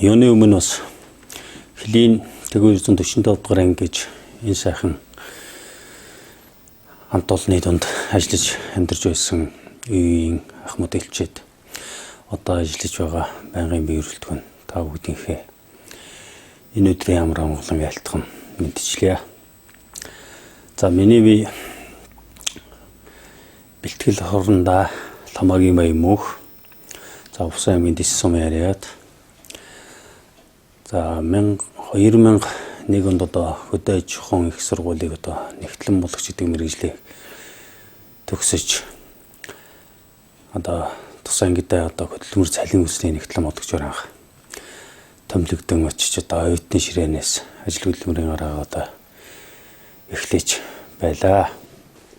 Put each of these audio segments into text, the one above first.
юуны өмнө бас Хилийн 245 дугаар анги гэж энэ сайхан хамт олонны дунд ажиллаж амьдарч байсан үеийн ах модельчэд одоо ажиллаж байгаа байнгын бие эрүүлтгэн та бүгдийнхээ энэ өдрийн амар амгалан айлтган мэдчихлээ. За миний бие бэлтгэл хорнда ламагийн баян мөх. За Увсан аймгийн дэс сум яриад. За 2001 онд одоо хөдөө аж ахуйн их сургуулийг одоо нэгтлэн болгоч гэдэг мэргэжлийг төгсөж одоо тус ангидаа одоо хөдөлмөр цалин үсний нэгтлэн болгоч анх томилогдсон очиж одоо оюутны ширээнээс ажил хөдөлмөрийн гараа одоо эхлэж байлаа.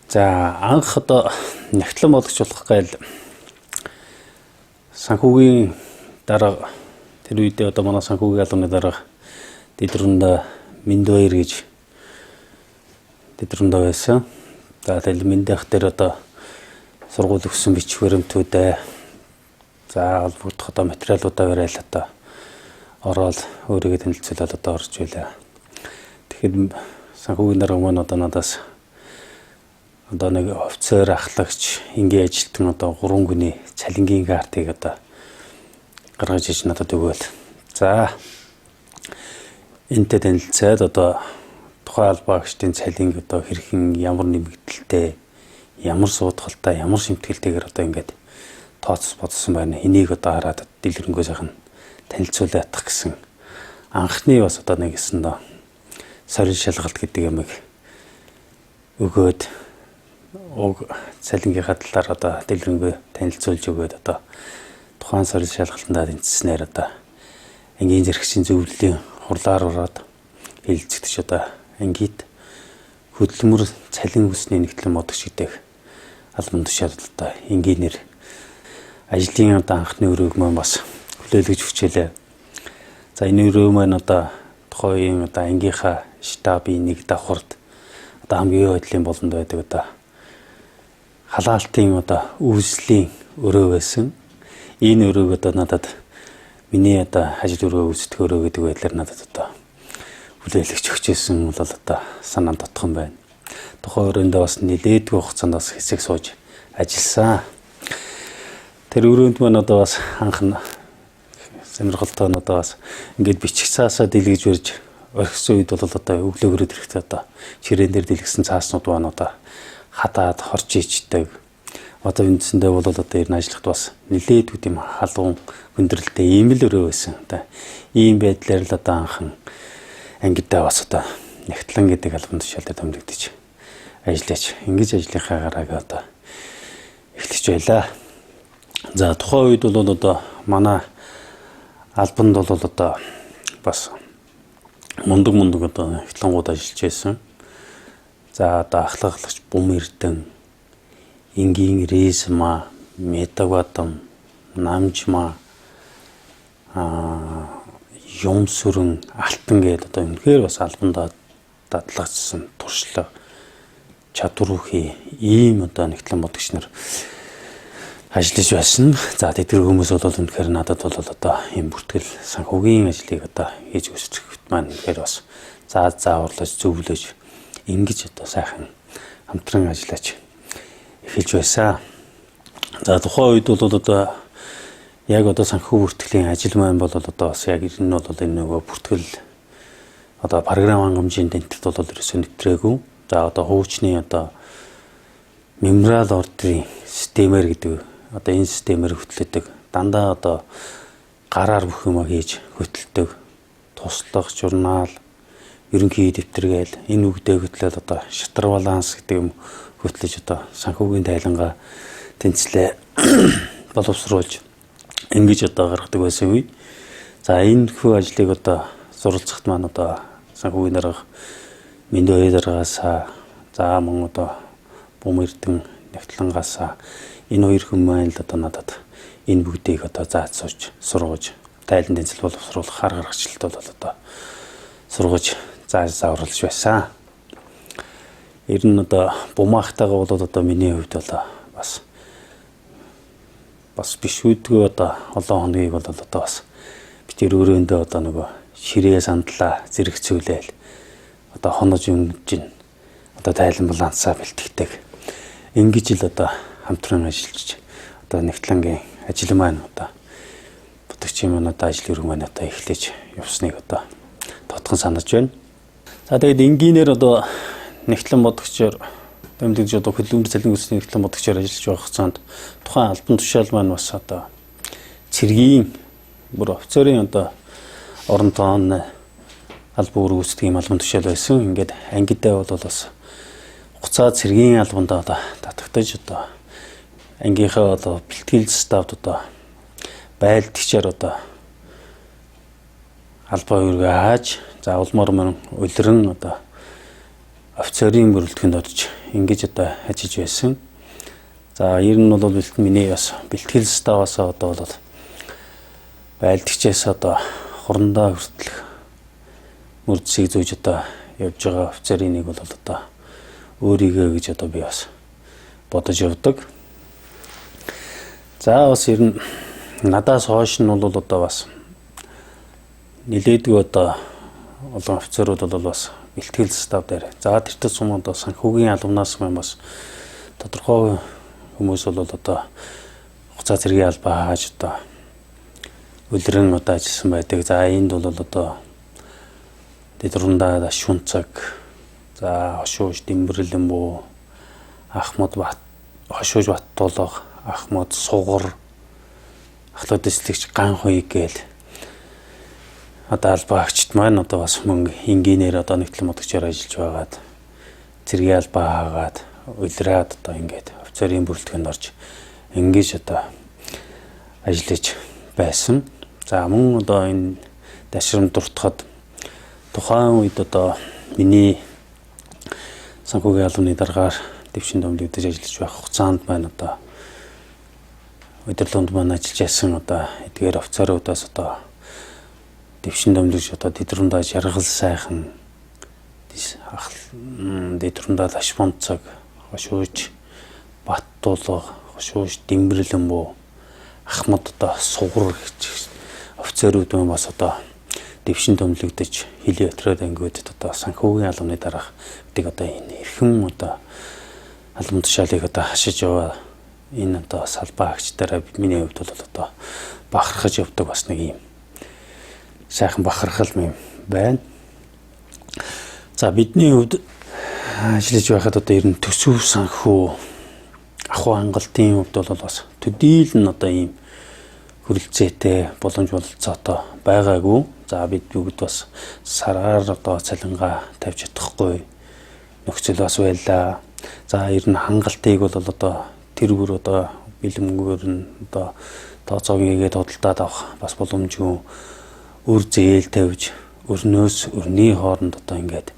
За анх одоо нэгтлэн болгоч болох гайл санхүүгийн дарга тэр үедээ одоо манай санхүүгийн албаны дарга Дэдрүндэ Миндбаяр гэж Дэдрүндэ байсан. За тэгэл Миндэх дээр одоо сургууль өгсөн бичих баримтуудаа за холбогдох одоо материалуудаа барайл одоо ороод өөрийгөө танилцуулаад одоо орж байлаа. Тэгэхээр санхүүгийн дарга маань одоо надаас одоо нэг офицер ахлагч ингийн ажилтан одоо 3 хүний цалингийн картыг одоо гаргаж иж надад өгөөл. За энтэй танилцаад одоо тухайн албаагчдын цалинг одоо хэрхэн ямар нэмэгдэлтэй, ямар суудгалтай, ямар шимтгэлтэйгээр одоо ингээд тооцос бодсон байна. Энийг одоо хараад дэлгэрэнгүй сайхан танилцуулаадах гэсэн анхны бас одоо нэг гэсэн доо сорил шалгалт гэдэг юмыг өгөөд уг цалингийнхаа талаар одоо дэлгэрэнгүй танилцуулж өгөөд одоо тухайн сорил шалгалтанд тэнцснээр одоо ангийн зэрэгчийн зөвлөлийн хурлаар ороод хэлэлцэгдэж одоо ангид хөдөлмөр цалин үсний нэгтлэн модогч гэдэг албан тушаал одоо энгийнээр ажлын одоо анхны өрөөг маань бас хүлээлгэж хүчээлээ. За энэ өрөө маань одоо тухайн одоо ангийнхаа штабын нэг давхарт одоо хамгийн байдлын болонд байдаг одоо халаалтын одоо үүслийн өрөө байсан. Энэ өрөөг одоо надад миний одоо ажил өрөө үүсдэх өрөө гэдэг байдлаар надад одоо хүлээлгэж өгчээсэн бол одоо санаанд дотхон байна. Тухайн өрөөндөө бас нэлээдгүй хугацаанд бас хэсэг сууж ажилласан. Тэр өрөөнд маань одоо бас анх сонирхолтой нь одоо бас ингээд бичих цаасаа дэлгэж барьж орхисон үед бол одоо өглөөгөрөд ирэхдээ одоо ширээн дээр дэлгэсэн цааснууд маань одоо хадаад хорч ичдэг. Одоо үндсэндээ бол одоо энэ ажиллахад бас нэлээд үт юм халуун хүндрэлтэй ийм л өрөө байсан. Одоо ийм байдлаар л одоо анхан ангидаа бас одоо нэгтлэн гэдэг албан тушаал дээр томилогдож ажиллаж ингэж ажлынхаа гарааг одоо эхлэж байлаа. За тухайн үед бол одоо манай албанд бол одоо бас мундаг одоо нэгтлэнгууд ажиллаж байсан. За одоо ахлагч Бум Эрдэнэ, энгийн Ресма, Метаватам, Намжма, Юмсүрэн, Алтан гэдэг одоо үнэхээр бас албанд дадлагчсан туршлага чадвархий ийм одоо нэгтлэн бодогч нар ажиллаж байсан. За тэдгээр хүмүүс бол үнэхээр надад бол одоо ийм бүртгэл санхүүгийн ажлыг одоо хийж өсгөхөд маань үнэхээр бас зааварлаж зөвлөж ингэж одоо сайхан хамтран ажиллаж эхэлж байсан. За тухайн үед бол одоо яг одоо санхүү бүртгэлийн ажил маань бол одоо бас яг энэ бол энэ нөгөө бүртгэл одоо програм хангамжийн тэнцвэрт бол ерөөсөө нэвтрээгүй. За одоо хуучны одоо меморал ордерын системээр гэдэг одоо энэ системээр хөтлөдөг. Дандаа одоо гараар бүх юм хийж хөтэлдэг. Туслах журнал, ерөнхий дэвтэргээл энэ үгдээ хөтлөөд одоо шатар баланс гэдэг юм хөтлөж одоо санхүүгийн тайлангаа тэнцлээ боловсруулж ингэж одоо гаргадаг байсан үе. За энэ хүү ажлыг одоо суралцахт маань одоо санхүүгийн дарга Миндбаяр даргаасаа за мөн одоо Бум Эрдэнэ нэгтлэнгаасаа энэ хоёр хүн маань л одоо надад энэ бүгдийг одоо зааж сууж сургаж тайлан тэнцэл боловсруулах хар гаргачлалт бол одоо сургаж зааж зааварлаж байсан. Ер нь одоо Бумахтайгаа бол одоо миний хувьд бол бас биш үүдгүй одоо олон хоногийг бол одоо бас тэр өрөөндөө одоо нөгөө ширээ сандлаа зэрэгцүүлээл одоо хонож өнгөж одоо тайлан балансаа бэлтгэдэг. Ингэж л одоо хамтран ажиллаж одоо нэгтлэнгийн ажил маань одоо бүтээгчийн маань одоо ажил өргөн маань одоо эхлэж явсныг одоо тодхон санаж байна. За тэгээд энгийнээр одоо нэгтлэн бодогчоор тэмдэглэж одоо хөдөлмөр цалин үүсний нэгтлэн бодогчоор ажиллаж байгаа хугацаанд тухайн албан тушаал маань бас одоо цэргийн бүр офицерын одоо орон тоон албан үүргүүцдэг юм албан тушаал байсан. Ингээд ангидаа бол бас хугацаа цэргийн албандаа одоо татагдаж одоо ангийнхаа одоо бэлтгэл ставд одоо байлдагчаар одоо албаа үүргээ хааж за улмаар мөн улиран одоо офицерын бүрэлдэхүүнд орж ингэж одоо ажиллаж байсан. За ер нь бол миний бас бэлтгэл ставаас одоо бол байлдагчаас одоо хурандаа хүртэл мөрдсийг зөөж одоо явж байгаа офицерын нэг бол одоо өөрийгөө гэж одоо би бас бодож явдаг. За бас ер нь надаас хойш нь бол одоо бас нилээдгүй одоо олон офицерууд бол бас бэлтгэл став дээр. За тэртээ сум одоо санхүүгийн албанаас маань бас тодорхой хүмүүс бол одоо хугацаа цэргийн албаа хааж одоо улиран одоо ажилласан байдаг. За энд бол одоо дэдрундаа шүн цаг за хошууж Дэмбэрлэн буу Ахмад бат хошууж Баттуулга Ахмад Сугар ахлууд эслэгч ган хуй гээл одоо албаа агчд маань одоо бас мөн энгийнээр одоо нэгтлэн бодогчоор ажиллаж байгаад цэргийн албаа хаагаад улираад одоо ингээд офицерын бүрэлдэхүүнд орж ингэж одоо ажиллаж байсан. За мөн одоо энэ дашрамд дуртахад тухайн үед одоо миний санхүүгийн албаны дараагаар дэвшин томлогдож ажиллаж байх хугацаанд маань одоо өдөрлөнд маань ажиллаж байсан одоо эдгээр офицеруудаас одоо дэвшин томлогч одоо дэдрундаа жаргал сайхан дэдрундаа Лашмонцог хошууж Баттуулга хошууж Дэмбэрлэн буу Ахмад одоо Сугар гэж офицерууд маань бас одоо дэвшин томлогдож хилийн отроод ангиудад одоо санхүүгийн албаны дараах гэдэг одоо энэ эрхэм одоо албан тушаалыг одоо хашиж яваа энэ одоо салбаа агчдаараа миний хувьд бол одоо бахархаж явдаг бас нэг юм сайхан бахархал юм байна. За бидний хувьд ажиллаж байхад одоо ер нь төсөв санхүү ахуй хангалтын хувьд бол бас төдийлөн одоо ийм хүрэлцээтэй боломж бололцоотой байгаагүй. За бид бүгд бас сараар одоо цалингаа тавьж чадахгүй нөхцөл бас байлаа. За ер нь хангалтыг бол одоо тэр бүр одоо бэлэмгээр нь одоо тооцоог нэгээд тодалдаад авах бас боломжгүй өр зээл тавьж өрнөөс өрний хооронд одоо ингээд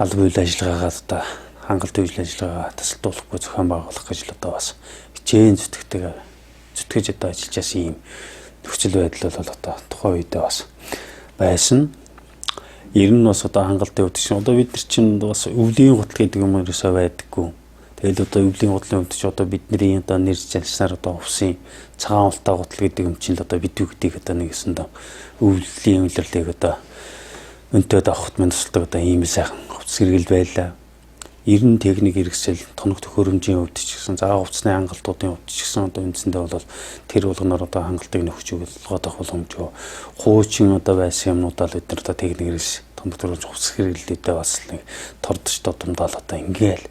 албан үйл ажиллагаагаа одоо хангалттай үйл ажиллагаа тасалдуулахгүй зохион байгуулах гэж л одоо бас хичээн зүтгэж одоо ажиллаж байсан юм нөхцөл байдал бол одоо тухайн үедээ бас байсан. Ер нь бас одоо хангалттай үүдч одоо бид нар чинь бас өвлийн гутал гэдэг юм ерөөсөө байдаггүй. Тэгэл одоо өвлийн гутлын үүдч одоо бидний одоо нэр залснаар одоо увсын цагаан ултаа гутал гэдэг юм чинь л одоо бид бүгдийг одоо нэгэсэндээ өвлийн үйлрлийг одоо өнтөд авахт мань тусалдаг одоо ийм сайхан хувцас хэрэгэл байлаа. Ер нь техник хэрэгсэл тоног төхөөрөмжийн хувьд ч гэсэн за хувцсны хангалтуудын хувьд ч гэсэн одоо үндсэндээ бол тэр болгоноор одоо хангалтыг нөхөж өгөх боломжгүй. Хуучин одоо байсан юмнуудаа л бид нар одоо техник хэрэгс тоног төхөөрөмж хувцас хэрэглэлүүдээ бас нэг тордож додомдол одоо ингээл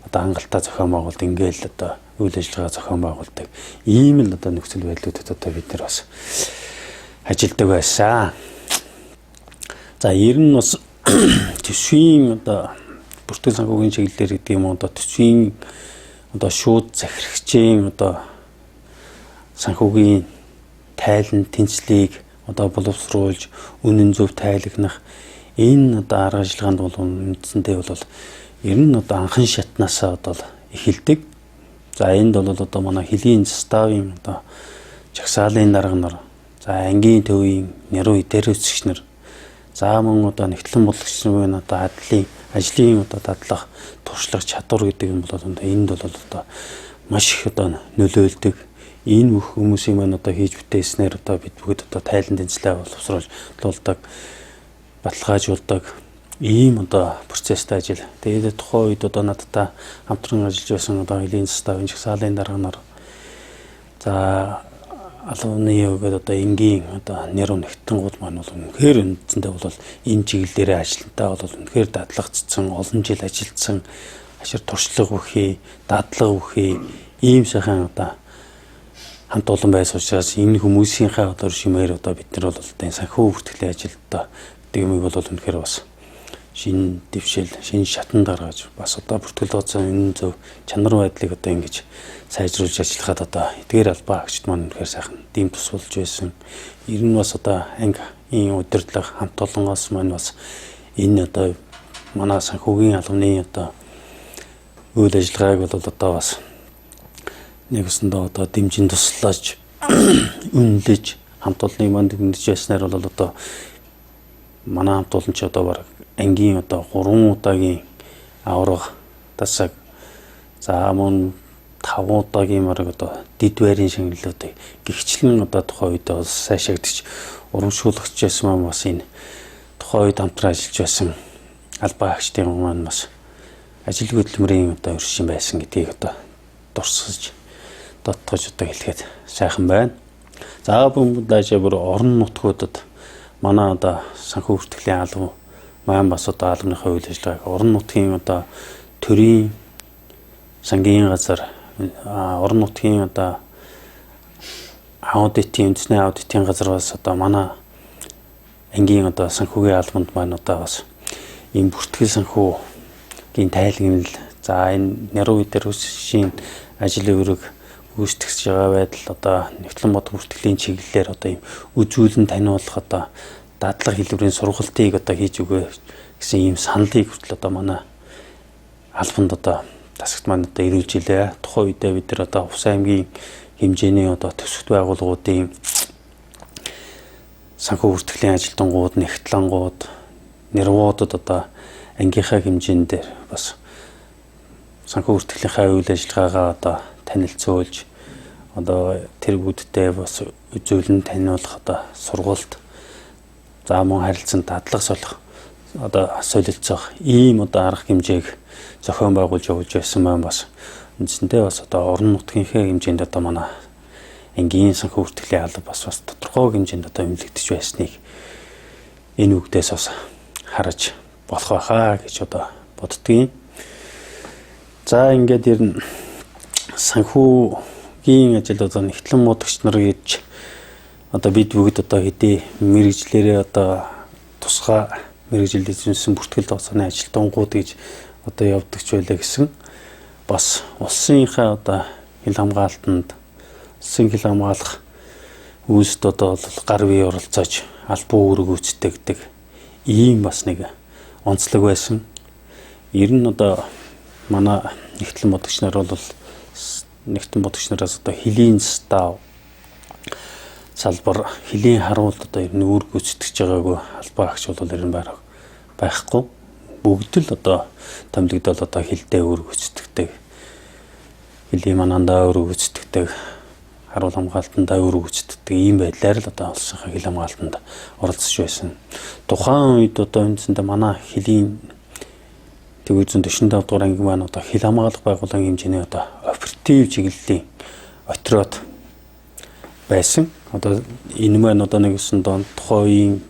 одоо хангалтаа зохион байгуулалт ингээл одоо үйл ажиллагаа зохион байгуулдаг. Ийм л одоо нөхцөл байдлуудад одоо бид нар бас ажилдаг байсан. За ер нь бас төсвийн одоо бүртгэл санхүүгийн чиглэлээр гэдэг юм одоо төсвийн одоо шууд захирагчийн одоо санхүүгийн тайлан тэнцлийг одоо боловсруулж үнэн зөв тайлагнах энэ одоо арга ажиллагаанд бол үндсэндээ бол ер нь одоо анхан шатнаасаа одоо эхэлдэг. За энд бол одоо манай хилийн ставын одоо жагсаалын дарга нар за ангийн төвийн нэрүү дээрөөсгч нар за мөн одоо нэгтлэн бодлогчны одоо ажлын одоо дадлах туршлага чадвар гэдэг юм бол энд бол одоо маш их одоо нөлөөлдөг. энэ бүх хүмүүсийн маань одоо хийж бүтээснээр одоо бид бүгд одоо тайлан дэнцлээ боловсруулдаг, баталгаажуулдаг ийм одоо процесстэй ажил. Тэгээд тухайн үед одоо надтай хамтран ажиллаж байсан одоо Элийн Ставын жагсаалын дарганаар за алууны өгөөд одоо энгийн одоо нэр нэгтгэнгууд маань бол үнэхээр үндсэндээ бол энэ чиглэлээр ажиллантаа бол үнэхээр дадлагдсан, олон жил ажилласан, ашир туршлага бүхий, дадлага бүхий ийм сайхан одоо хамт олон байсан учраас энэ хүмүүсийнхээ одоо шимээр одоо бид нар бол одоо санхүү бүртгэлийн ажилд гэдэг юм бол үнэхээр бас шинэ дэвшил, шинэ шатан гаргаж бас одоо бүртгэл тооцоо энэ зөв чанар байдлыг одоо ингэж сайжруулж ажиллахад одоо эдгээр албаа агчид маань үнэхээр сайхан дэм тус болж байсан. Ер нь бас одоо ангийн удирдлага хамт олонгоос маань бас энэ одоо манай санхүүгийн албаны одоо үйл ажиллагааг бол одоо бас нэг өсөндөө одоо дэмжин туслаж үнэлж хамт олоныг манд дэмжиж байснаар бол одоо манай хамт олон ч одоо баг ангийн одоо 3 удаагийн авраг тасаг за мөн 5 удаагийн марг одоо дид байрын шагналуудыг гихчлэн одоо тухайн үед бас сайшаагдчих урамшуулгач байсан маань бас энэ тухайн үед хамтран ажиллаж байсан албаа агчдын маань бас ажил хөдөлмөрийн одоо өршин байсан гэдгийг одоо дурсаж дотгож одоо хэлэхэд сайхан байна. За бүгд даашаа бүр орон нутгуудад манай одоо санхүү бүртгэлийн албан маань бас одоо албаныхаа үйл ажиллагааг орон нутгийн одоо төрийн сангийн газар орон нутгийн одоо аудитын үндэсний аудитын газар бас одоо манай ангийн одоо санхүүгийн албанд маань одоо бас ийм бүртгэл санхүүгийн тайлагнал за энэ нэрүү дээр үсшийн ажлын үүрэг гүйцэтгэж байгаа байдал одоо нэгтлэн бод бүртгэлийн чиглэлээр одоо ийм үзүүлэн таниулах одоо дадлага хэлбэрийн сургалтыг одоо хийж өгөө гэсэн ийм саналыг хүртэл одоо манай албанд одоо тасагт маань одоо ирүүлж илээ. Тухайн үедээ бид нар одоо Увс аймгийн хэмжээний одоо төсөвт байгууллагуудын санхүү бүртгэлийн ажилтнууд, нэгтлангууд, нэрвуудад одоо ангийнхаа хэмжээнд бас санхүү бүртгэлийнхаа үйл ажиллагаагаа одоо танилцуулж одоо тэр бүдтэй бас үзүүлэн таниулах одоо сургалт за мөн харилцан дадлага солих одоо солилцох ийм одоо арга хэмжээг зохион байгуулж явуулж байсан маань бас үндсэндээ бас одоо орон нутгийнхээ хэмжээнд одоо манай ангийн санхүү бүртгэлийн алба бас тодорхой хэмжээнд одоо эмнэлэгдэж байсныг энэ үгдээс бас харж болох байхаа гэж одоо боддгийн. За ингээд ер нь санхүүгийн ажил одоо нэгтлэн модогч нар гэж одоо бид бүгд одоо хэдий мэрэгжлэрээ одоо тусгай мэрэгжил эзэмсэн бүртгэл тооцооны ажилтнууд гэж одоо явдагч байлаа гэсэн бас улсынхаа одоо хил хамгаалтанд улсын хил хамгаалах үйлсд одоо гар бие оролцоож албан үүрэг гүйцэтгэдэг ийм бас нэг онцлог байсан. Ер нь одоо манай нэгтлэн бодогч нар бол нэгтлэн бодогч нараас одоо хилийн став салбар хилийн харуулд одоо ер нь үүрэг гүйцэтгэж байгаагүй албаа агч бол ер нь байхгүй. Бүгд л одоо томилогдол одоо хилдээ үүрэг гүйцэтгэдэг. Хилийн манандаа үүрэг гүйцэтгэдэг. Харуул хамгаалтандаа үүрэг гүйцэтгэдэг. Ийм байдлаар л одоо улсынхаа хил хамгаалтанд оролцож байсан. Тухайн үед одоо үндсэндээ манай хилийн Тэвүүзэн 45 дугаар анги маань одоо хил хамгаалах байгууллагын хэмжээний одоо оператив чиглэлийн отряд байсан. Одоо энэ маань одоо нэг 9 донд тухайн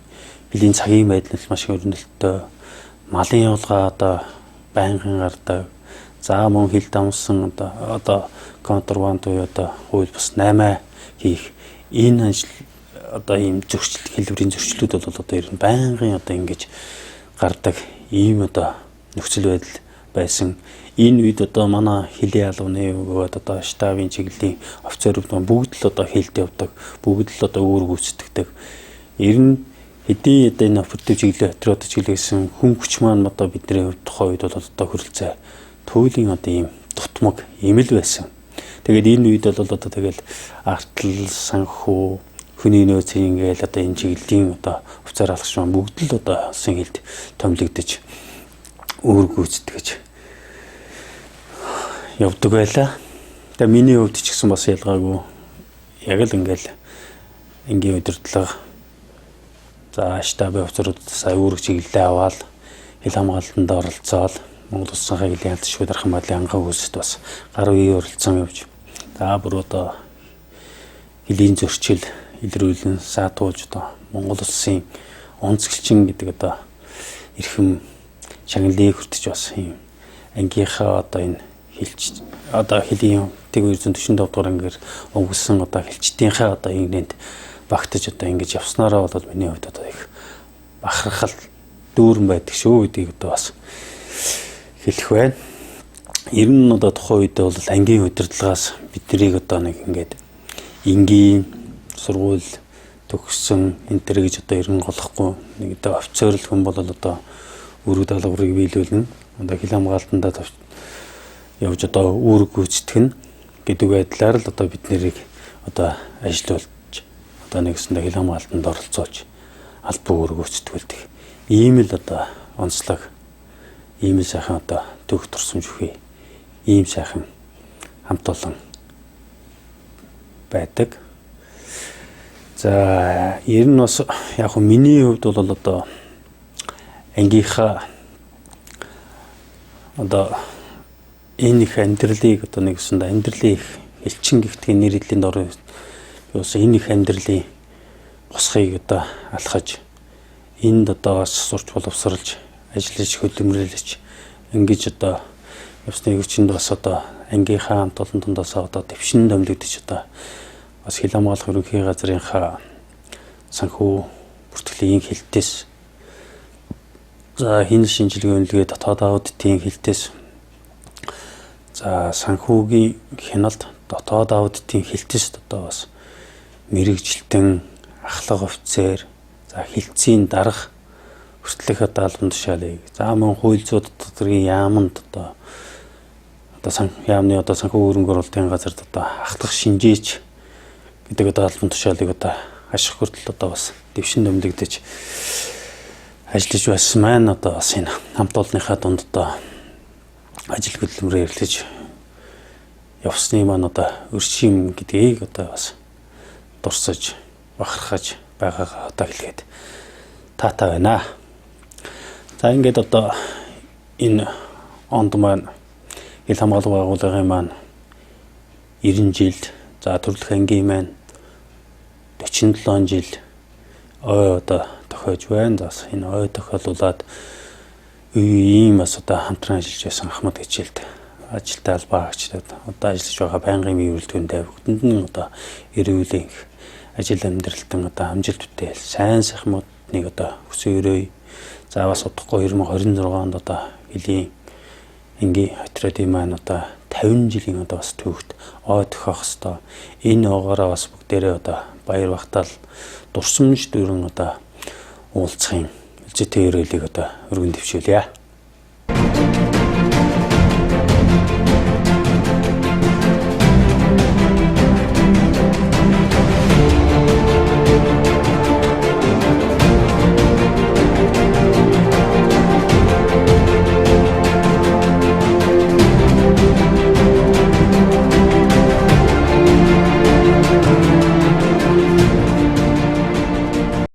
хилийн цагийн байдал маш өрнөлттэй малын явуулгаа одоо байнгын гардаг. За мөн хил дамсан одоо контрабанд буюу одоо хууль бус 8 хийх энэ ажил одоо ийм зөрчил хэлбэрийн зөрчлүүд бол одоо ер нь байнгын одоо ингэж гардаг ийм одоо нөхцөл байдал байсан. Энэ үед одоо манай хилийн албаны өгөөд одоо штабын чиглэлийн офицерууд бүгд л одоо хилд явдаг, бүгд л одоо үүрэг гүйцэтгэдэг. Ер нь хэдий одоо энэ оператив чиглэлийн отряд чиглэсэн хүн хүч маань одоо бидний хувьд тухайн үед бол одоо хөрөлцөө туйлын одоо ийм дутмаг ийм л байсан. Тэгээд энэ үед бол одоо тэгэл артл санхүү хүний нөөцийн ингээл одоо энэ чиглэлийн одоо офицер алгач маань бүгд л одоо улсын хилд томилогдож үүрэг гүйцэтгэж явдаг байлаа. Тэгээ миний хувьд ч гэсэн бас ялгаагүй яг л ингээл энгийн удирдлага за штабын офицерууд сая үүрэг чиглэлээ аваад хил хамгаалтанд оролцоод Монгол Улс орны хилийн алдаршгүй дархан байдлын анхан үүсэлд бас гар үеийн оролцсон явж бүр одоо хилийн зөрчил илрүүлэн саатуулж одоо Монгол Улсын онцгөлчин гэдэг одоо эрхэм шагналыг хүртэж бас юм ангийнхаа одоо энэ хилч одоо хилийн 245 дугаар ангаар өнгөрсөн одоо хилчдийнхээ одоо инээнд багтаж одоо ингэж явснараа бол миний хувьд одоо их бахархал дүүрэн байдаг шүү гэдгийг одоо бас хэлэх байна. Ер нь одоо тухайн үед бол ангийн удирдлагаас биднийг одоо нэг ингээд энгийн сургууль төгссөн энэ төр гэж одоо ерөн голохгүй нэг одоо офицер л хүн бол одоо үүрэг даалгаврыг биелүүлнэ. Одоо хил хамгаалтандаа явж одоо үүрэг гүйцэтгэх нь гэдэг байдлаар л одоо бид нэрийг одоо ажилуулж одоо нэгсэндээ хил хамгаалтанд оролцоож албан үүрэг гүйцэтгүүлдэг. Ийм л одоо онцлог ийм сайхан одоо төгс турсамж бүхий ийм сайхан хамт олон байдаг. За ер нь бас яг хөө миний хувьд бол одоо ангийнхаа одоо энэ их амьдралыг одоо нэгсэндээ амьдралын их элчин гихтгийн нэр хэллийн дор юус энэ их амьдралын босхийг одоо алхаж энд одоо бас сурч боловсруулж ажиллаж хөдөлмөрлөж ингэж одоо явсны хүчинд бас одоо ангийнхаа хамт олон тундаас одоо дэвшин домлогдож одоо бас хил хамгаалах ерөнхий газрынхаа санхүү бүртгэлийн хилтээс за хин шинжилгээ үнэлгээ дотоод аудитын хилтээс за санхүүгийн хяналт дотоод аудитын хилтээс одоо бас мэрэгжилтэн ахлах офицер за хилцийн дарга хүртэлх одоо албан тушаалыг за мөн хууль зүйн доторгийн яамд одоо яамны одоо санхүү хөрөнгө оруулалтын газарт одоо ахлах шинжээч гэдэг одоо албан тушаалыг одоо ашиг хүртэл одоо бас дэвшин домлогдож ажиллаж байсан маань одоо бас энэ хамт олонныхаа дунд одоо ажил хөдөлмөрөөр эрэлж явсны маань одоо өршим гэдгийг одоо бас дурсаж бахархаж байгаагаа одоо хэлгээд таатай байна. За ингээд одоо энэ онд маань хил хамгаалал байгууллагын маань 90 жил за төрөлх ангийн маань 47 жил ой одоо тохиож байна. За энэ ой тохиолуулаад ийм бас одоо хамтран ажиллаж байсан Ахмад хичээлд ажилтаа албаа хаагчлаад одоо ажиллаж байгаа байнгын биеүрэлтгүүн тавигданд нь одоо эрүүлийн ажил амьдралтан одоо амжилт бүтээл сайн сайхнуудыг одоо өсөө өрөө за бас удахгүй 2026 онд одоо хилийн ангийн хотродын маань одоо 50 жилийн одоо бас төвөгт ой тохиох хэвээр энэ оогоороо бас бүгдээрээ одоо баяр багтаал дурсамж дөрөн одоо уулзахын элзэтэй өрөөлийг одоо өргөн дэвшүүлье.